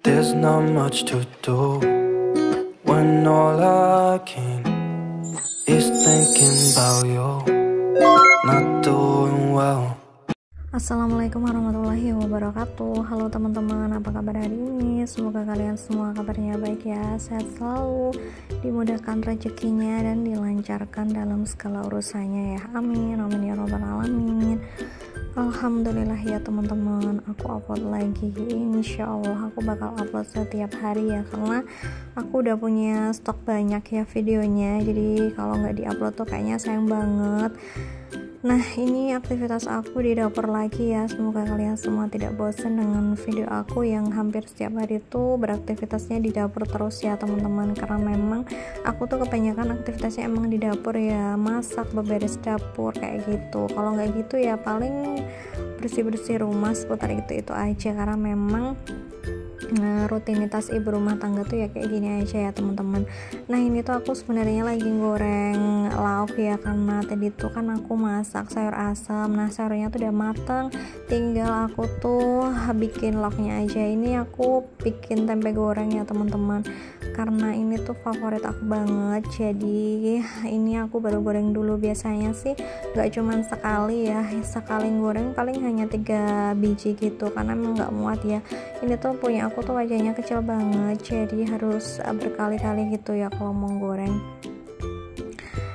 There's not much to do when all I can is thinking about you, not doing well. Assalamualaikum warahmatullahi wabarakatuh. Halo teman-teman, apa kabar hari ini? Semoga kalian semua kabarnya baik ya, sehat selalu, dimudahkan rezekinya dan dilancarkan dalam segala urusannya ya. Amin, amin ya robbal alamin. Alhamdulillah ya teman-teman, aku upload lagi. Insya Allah aku bakal upload setiap hari ya, karena aku udah punya stok banyak ya videonya. Jadi kalau nggak diupload tuh kayaknya sayang banget. Nah, ini aktivitas aku di dapur lagi ya. Semoga kalian semua tidak bosan dengan video aku yang hampir setiap hari tuh beraktivitasnya di dapur terus ya teman-teman. Karena memang aku tuh kebanyakan aktivitasnya emang di dapur ya, masak, beberes dapur kayak gitu. Kalau nggak gitu ya paling bersih-bersih rumah seputar itu aja, karena memang rutinitas ibu rumah tangga tuh ya kayak gini aja ya teman-teman. Nah, ini tuh aku sebenarnya lagi goreng lauk ya, karena tadi tuh kan aku masak sayur asam. Nah, sayurnya tuh udah mateng, tinggal aku tuh bikin lauknya aja. Ini aku bikin tempe goreng ya teman-teman, karena ini tuh favorit aku banget. Jadi ini aku baru goreng dulu. Biasanya sih gak cuman sekali ya, sekali goreng paling hanya 3 biji gitu, karena emang gak muat ya. Ini tuh punya aku tuh wajahnya kecil banget, jadi harus berkali-kali gitu ya kalau mau goreng.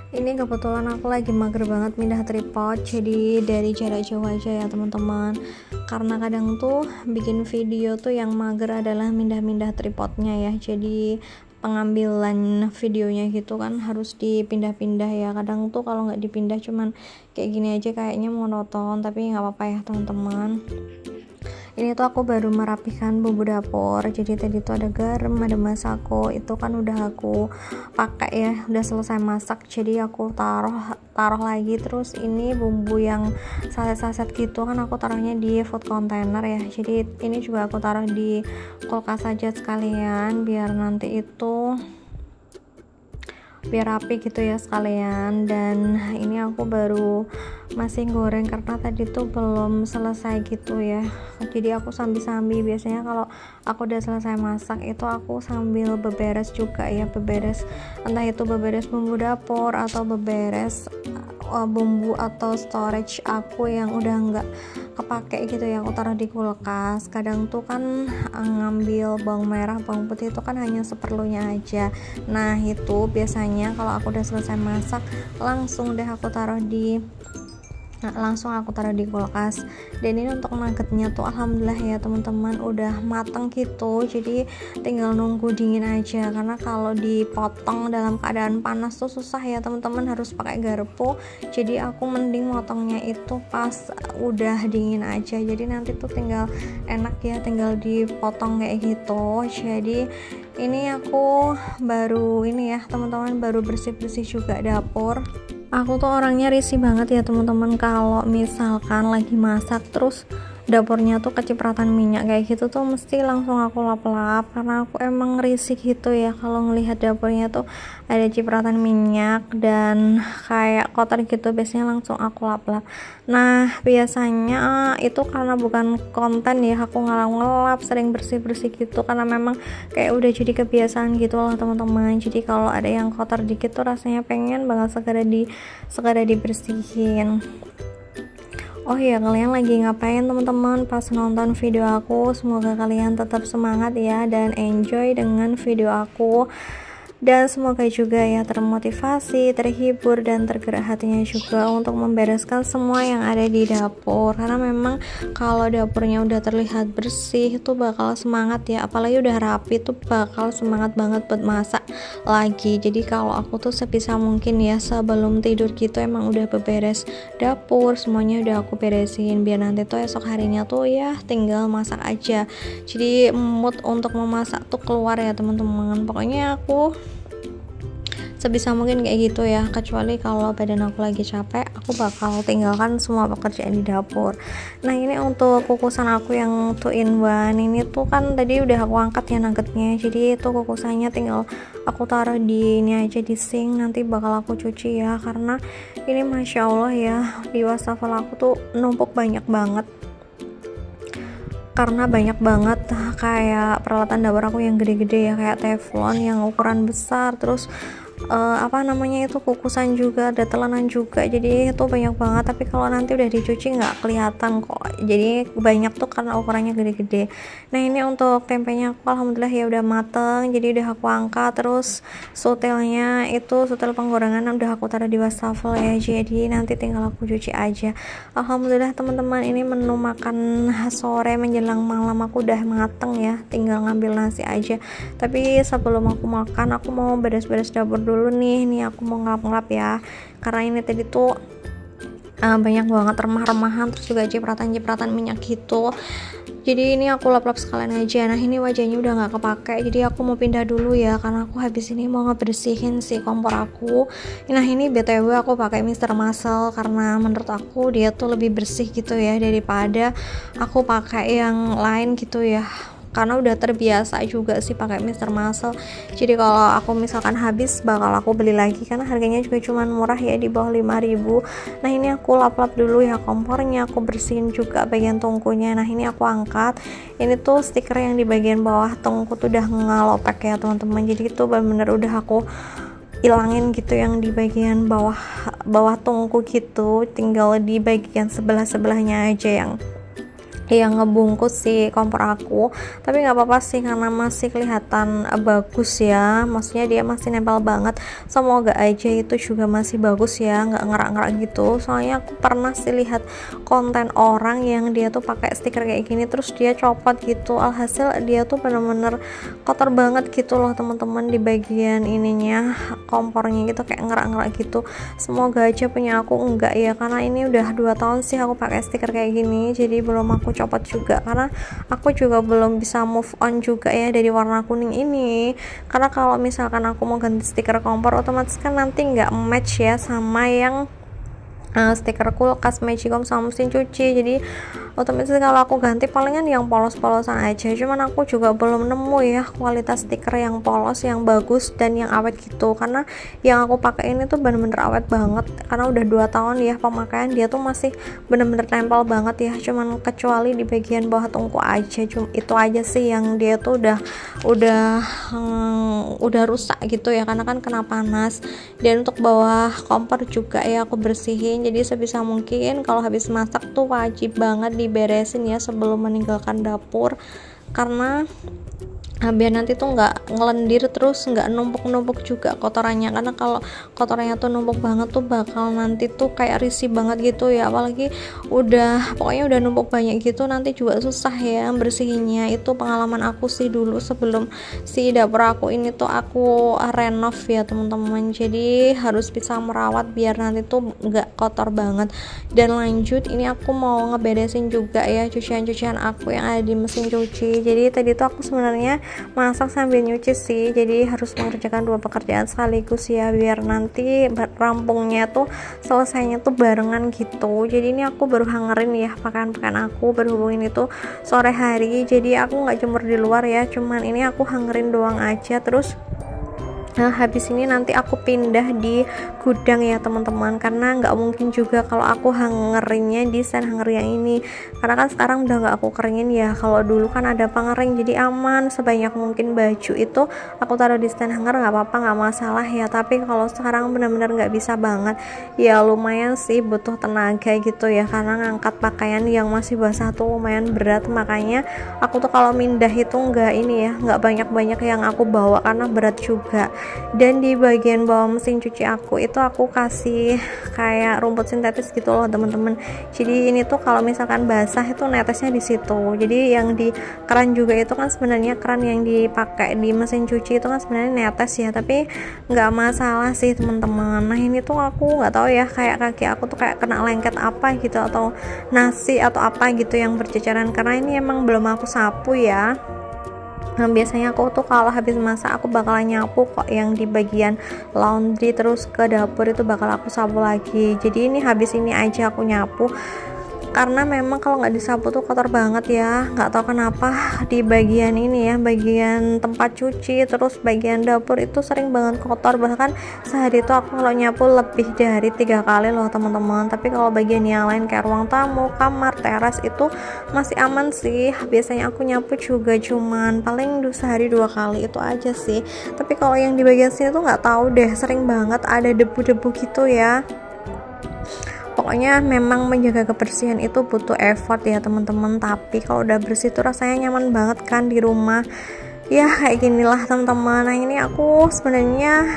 Ini kebetulan aku lagi mager banget pindah tripod, jadi dari jarak jauh aja ya teman-teman. Karena kadang tuh bikin video tuh yang mager adalah mindah-mindah tripodnya ya, jadi pengambilan videonya gitu kan harus dipindah-pindah ya. Kadang tuh kalau nggak dipindah cuman kayak gini aja kayaknya monoton, tapi nggak apa-apa ya teman-teman. Ini tuh aku baru merapikan bumbu dapur. Jadi tadi tuh ada garam, ada masako, itu kan udah aku pakai ya, udah selesai masak, jadi aku taruh lagi. Terus ini bumbu yang saset-saset gitu kan aku taruhnya di food container ya, jadi ini juga aku taruh di kulkas aja sekalian biar nanti itu biar rapi gitu ya sekalian. Dan ini aku baru masih goreng karena tadi tuh belum selesai gitu ya, jadi aku sambil biasanya kalau aku udah selesai masak itu aku sambil beberes juga ya, beberes entah itu beberes bumbu dapur atau beberes bumbu atau storage aku yang udah nggak kepake gitu ya, aku taruh di kulkas. Kadang tuh kan ngambil bawang merah, bawang putih itu kan hanya seperlunya aja. Nah, itu biasanya kalau aku udah selesai masak langsung aku taruh di kulkas. Dan ini untuk nuggetnya tuh alhamdulillah ya teman-teman udah mateng gitu, jadi tinggal nunggu dingin aja. Karena kalau dipotong dalam keadaan panas tuh susah ya teman-teman, harus pakai garpu. Jadi aku mending motongnya itu pas udah dingin aja, jadi nanti tuh tinggal enak ya, tinggal dipotong kayak gitu. Jadi ini aku baru ini ya teman-teman, baru bersih-bersih juga dapur. Aku tuh orangnya risih banget ya teman-teman, kalau misalkan lagi masak terus dapurnya tuh kecipratan minyak kayak gitu tuh mesti langsung aku lap-lap, karena aku emang risih gitu ya kalau ngelihat dapurnya tuh ada cipratan minyak dan kayak kotor gitu, biasanya langsung aku lap-lap. Nah, biasanya itu karena bukan konten ya aku ngelap-ngelap, sering bersih-bersih gitu, karena memang kayak udah jadi kebiasaan gitu loh teman-teman. Jadi kalau ada yang kotor dikit tuh rasanya pengen banget segera dibersihin. Oh ya, kalian lagi ngapain teman-teman pas nonton video aku? Semoga kalian tetap semangat ya dan enjoy dengan video aku. Dan semoga juga ya termotivasi, terhibur, dan tergerak hatinya juga untuk membereskan semua yang ada di dapur. Karena memang kalau dapurnya udah terlihat bersih itu bakal semangat ya, apalagi udah rapi tuh bakal semangat banget buat masak lagi. Jadi kalau aku tuh sebisa mungkin ya sebelum tidur gitu emang udah beberes dapur, semuanya udah aku beresin biar nanti tuh esok harinya tuh ya tinggal masak aja. Jadi mood untuk memasak tuh keluar ya teman-teman. Pokoknya aku sebisa mungkin kayak gitu ya, kecuali kalau badan aku lagi capek aku bakal tinggalkan semua pekerjaan di dapur. Nah, ini untuk kukusan aku yang 2-in-1 ini tuh kan tadi udah aku angkat ya nuggetnya, jadi itu kukusannya tinggal aku taruh di ini aja di sink, nanti bakal aku cuci ya, karena ini masya Allah ya di wastafel aku tuh numpuk banyak banget. karena banyak banget kayak peralatan dapur aku yang gede-gede ya, kayak teflon yang ukuran besar, terus itu kukusan juga, ada telanan juga, jadi itu banyak banget. Tapi kalau nanti udah dicuci nggak kelihatan kok, jadi banyak tuh karena ukurannya gede-gede. Nah ini untuk tempenya aku alhamdulillah ya udah mateng, jadi udah aku angkat. Terus sutel penggorengan udah aku taruh di wastafel ya, jadi nanti tinggal aku cuci aja. Alhamdulillah teman-teman, ini menu makan sore menjelang malam aku udah mateng ya, tinggal ngambil nasi aja. Tapi sebelum aku makan, aku mau beres-beres dapur dulu nih aku mau ngelap-ngelap ya, karena ini tadi tuh banyak banget remah-remahan, terus juga cipratan-cipratan minyak gitu, jadi ini aku lap-lap sekalian aja. Nah ini wajahnya udah nggak kepake, jadi aku mau pindah dulu ya, karena aku habis ini mau ngebersihin si kompor aku. Nah ini BTW aku pakai Mr. Muscle karena menurut aku dia tuh lebih bersih gitu ya daripada aku pakai yang lain gitu ya, karena udah terbiasa juga sih pakai Mr. Muscle. Jadi kalau aku misalkan habis bakal aku beli lagi, karena harganya juga cuman murah ya, di bawah 5.000. Nah ini aku lap-lap dulu ya kompornya, aku bersihin juga bagian tungkunya. Nah ini aku angkat, ini tuh stiker yang di bagian bawah tungku tuh udah ngelopek ya teman-teman, jadi itu bener-bener udah aku ilangin gitu yang di bagian bawah tungku gitu, tinggal di bagian sebelahnya aja yang ngebungkus si kompor aku. Tapi nggak apa-apa sih, karena masih kelihatan bagus ya, maksudnya dia masih nempel banget. Semoga aja itu juga masih bagus ya, nggak ngerak-ngerak gitu. Soalnya aku pernah sih lihat konten orang yang dia tuh pakai stiker kayak gini terus dia copot gitu, alhasil dia tuh bener-bener kotor banget gitu loh teman-teman, di bagian ininya kompornya gitu kayak ngerak-ngerak gitu. Semoga aja punya aku enggak ya, karena ini udah 2 tahun sih aku pakai stiker kayak gini, jadi belum aku copot juga, karena aku juga belum bisa move on juga ya dari warna kuning ini. Karena kalau misalkan aku mau ganti stiker kompor, otomatis kan nanti nggak match ya sama yang stiker kulkas, magicom sama mesin cuci. Jadi otomatis kalau aku ganti palingan yang polos-polosan aja. Cuman aku juga belum nemu ya kualitas stiker yang polos, yang bagus dan yang awet gitu, karena yang aku pakai ini tuh bener-bener awet banget, karena udah 2 tahun ya pemakaian, dia tuh masih bener-bener nempel banget ya. Cuman kecuali di bagian bawah tungku aja, itu aja sih yang dia tuh udah rusak gitu ya, karena kan kena panas. Dan untuk bawah kompor juga ya aku bersihin, jadi sebisa mungkin kalau habis masak tuh wajib banget diberesin ya sebelum meninggalkan dapur, karena biar nanti tuh nggak ngelendir, terus nggak numpuk-numpuk juga kotorannya. Karena kalau kotorannya tuh numpuk banget tuh bakal nanti tuh kayak risih banget gitu ya, apalagi pokoknya udah numpuk banyak gitu, nanti juga susah ya bersihinnya. Itu pengalaman aku sih dulu sebelum si dapur aku ini tuh aku renov ya teman-teman, jadi harus bisa merawat biar nanti tuh nggak kotor banget. Dan lanjut, ini aku mau ngeberesin juga ya cucian-cucian aku yang ada di mesin cuci. Jadi tadi tuh aku sebenarnya masak sambil nyuci sih, jadi harus mengerjakan 2 pekerjaan sekaligus ya, biar nanti rampungnya tuh selesainya tuh barengan gitu. Jadi ini aku baru hangerin ya pakaian-pakaian aku, berhubung ini tuh sore hari, jadi aku nggak jemur di luar ya, cuman ini aku hangerin doang aja. Terus habis ini nanti aku pindah di gudang ya teman-teman, karena nggak mungkin juga kalau aku hangerinnya di stand hanger yang ini, karena kan sekarang udah nggak aku keringin ya. Kalau dulu kan ada pengering, jadi aman, sebanyak mungkin baju itu aku taruh di stand hanger, nggak apa-apa, nggak masalah ya. Tapi kalau sekarang benar-benar nggak bisa banget ya, lumayan sih butuh tenaga gitu ya, karena ngangkat pakaian yang masih basah tuh lumayan berat. Makanya aku tuh kalau mindah itu nggak banyak-banyak yang aku bawa, karena berat juga. Dan di bagian bawah mesin cuci aku itu aku kasih kayak rumput sintetis gitu loh teman-teman. Jadi ini tuh kalau misalkan basah itu netesnya di situ. Jadi yang di keran juga itu kan sebenarnya keran yang dipakai di mesin cuci itu kan sebenarnya netes ya, tapi nggak masalah sih teman-teman. Nah ini tuh aku nggak tahu ya, kayak kaki aku tuh kayak kena lengket apa gitu, atau nasi atau apa gitu yang berceceran, karena ini emang belum aku sapu ya. Nah, biasanya aku tuh kalau habis masak aku bakalan nyapu kok yang di bagian laundry, terus ke dapur itu bakal aku sapu lagi. Jadi ini habis ini aja aku nyapu. karena memang kalau nggak disapu tuh kotor banget ya, nggak tahu kenapa di bagian ini ya, bagian tempat cuci terus bagian dapur itu sering banget kotor, bahkan sehari itu aku kalau nyapu lebih dari 3 kali loh teman-teman. Tapi kalau bagian yang lain kayak ruang tamu, kamar, teras itu masih aman sih. Biasanya aku nyapu juga cuman paling sehari 2 kali itu aja sih. Tapi kalau yang di bagian sini tuh nggak tahu deh, sering banget ada debu-debu gitu ya. Pokoknya memang menjaga kebersihan itu butuh effort ya teman-teman, tapi kalau udah bersih tuh rasanya nyaman banget kan di rumah ya. Kayak ginilah teman-teman. Nah ini aku sebenarnya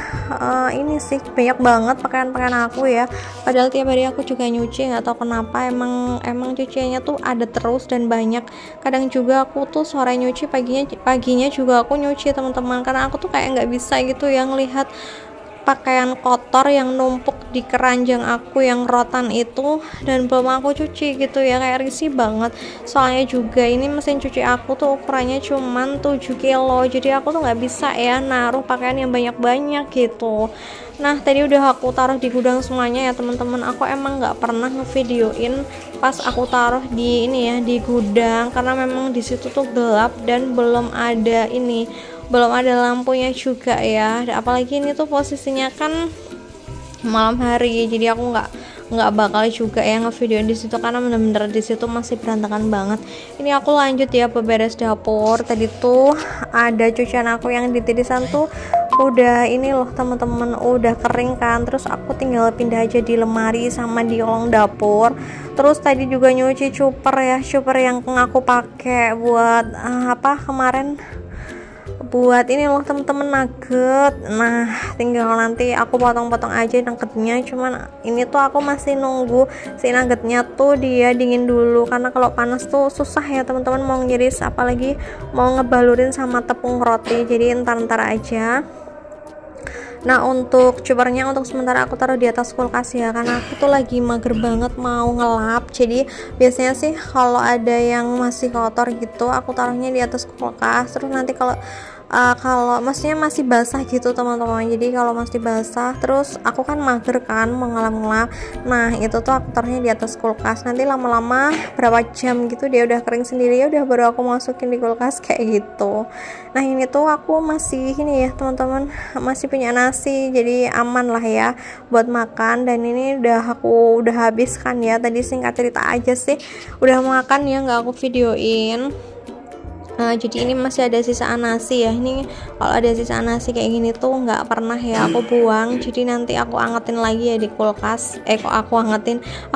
ini sih banyak banget pakaian-pakaian aku ya, padahal tiap hari aku juga nyuci, nggak tahu kenapa emang cuciannya tuh ada terus dan banyak. Kadang juga aku tuh sore nyuci, paginya juga aku nyuci teman-teman, karena aku tuh kayak nggak bisa gitu yang lihat pakaian kotor yang numpuk di keranjang aku yang rotan itu dan belum aku cuci gitu ya, kayak risih banget. Soalnya juga ini mesin cuci aku tuh ukurannya cuman 7 kilo, jadi aku tuh nggak bisa ya naruh pakaian yang banyak-banyak gitu. Nah tadi udah aku taruh di gudang semuanya ya teman-teman. Aku emang nggak pernah ngevideoin pas aku taruh di ini ya, di gudang, karena memang di situ tuh gelap dan belum ada lampunya juga ya. Apalagi ini tuh posisinya kan malam hari, jadi aku nggak bakal juga ya ngevideoin di situ karena bener-bener di situ masih berantakan banget. Ini aku lanjut ya beberes dapur. Tadi tuh ada cucian aku yang di tirisan tuh udah ini loh teman-teman, udah kering kan, terus aku tinggal pindah aja di lemari sama di kolong dapur. Terus tadi juga nyuci cuper yang aku pakai buat kemarin buat ini loh temen-temen, nugget. Nah tinggal nanti aku potong-potong aja nuggetnya, cuman ini tuh aku masih nunggu si nuggetnya tuh dia dingin dulu, karena kalau panas tuh susah ya teman-teman mau ngiris, apalagi mau ngebalurin sama tepung roti, jadi entar aja. Nah untuk cupernya untuk sementara aku taruh di atas kulkas ya, karena aku tuh lagi mager banget mau ngelap. Jadi biasanya sih kalau ada yang masih kotor gitu aku taruhnya di atas kulkas, terus nanti kalau maksudnya masih basah gitu teman-teman. Jadi kalau masih basah terus aku kan mager kan mau ngelap-ngelap, nah itu tuh aku taruhnya di atas kulkas. Nanti lama-lama berapa jam gitu dia udah kering sendiri, ya udah baru aku masukin di kulkas kayak gitu. Nah ini tuh aku masih ini ya teman-teman, masih punya nasi, jadi aman lah ya buat makan. Dan ini aku udah habis kan ya, tadi singkat cerita aja sih udah makan ya, nggak aku videoin. Jadi ini masih ada sisaan nasi ya. Ini kalau ada sisaan nasi kayak gini tuh nggak pernah ya aku buang, jadi nanti aku angetin lagi ya di kulkas.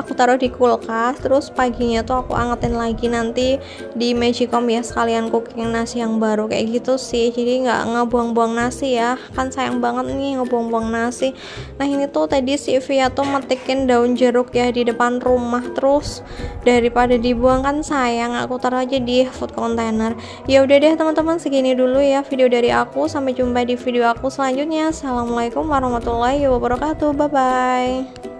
Aku taruh di kulkas, terus paginya tuh aku angetin lagi nanti di magicom ya, sekalian cooking nasi yang baru kayak gitu sih. Jadi nggak ngebuang-buang nasi ya, kan sayang banget nih ngebuang-buang nasi. Nah ini tuh tadi si Via tuh metikin daun jeruk ya di depan rumah, terus daripada dibuang kan sayang, aku taruh aja di food container. Ya udah deh teman-teman, segini dulu ya video dari aku. Sampai jumpa di video aku selanjutnya. Assalamualaikum warahmatullahi wabarakatuh. Bye bye.